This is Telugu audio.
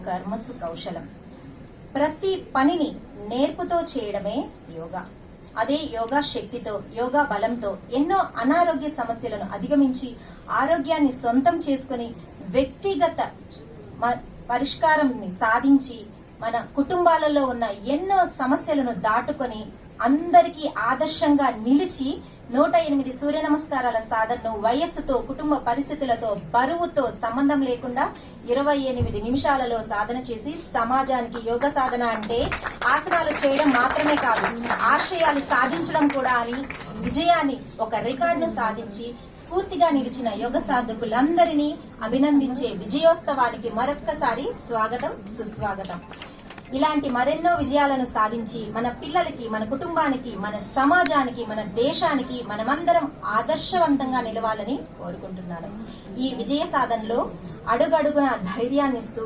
కర్మసు కౌశలం. ప్రతి పనిని నేర్పుతో చేయడమే యోగా. అదే యోగా శక్తితో, యోగా బలంతో ఎన్నో అనారోగ్య సమస్యలను అధిగమించి ఆరోగ్యాన్ని సొంతం చేసుకుని వ్యక్తిగత పరిష్కారాన్ని సాధించి మన కుటుంబాలలో ఉన్న ఎన్నో సమస్యలను దాటుకొని అందరికీ ఆదర్శంగా నిలిచి 108 సూర్య నమస్కారాల సాధనను వయస్సుతో, కుటుంబ పరిస్థితులతో, బరువుతో సంబంధం లేకుండా 28 నిమిషాలలో సాధన చేసి సమాజానికి యోగ సాధన అంటే ఆసనాలు చేయడం మాత్రమే కాదు, ఆశయాలు సాధించడం కూడా అని విజయాన్ని, ఒక రికార్డును సాధించి స్ఫూర్తిగా నిలిచిన యోగ సాధకులందరినీ అభినందించే విజయోత్సవానికి మరొక్కసారి స్వాగతం, సుస్వాగతం. ఇలాంటి మరెన్నో విజయాలను సాధించి మన పిల్లలకి, మన కుటుంబానికి, మన సమాజానికి, మన దేశానికి మనమందరం ఆదర్శవంతంగా నిలవాలని కోరుకుంటున్నాను. ఈ విజయ సాధనలో అడుగడుగున ధైర్యాన్నిస్తూ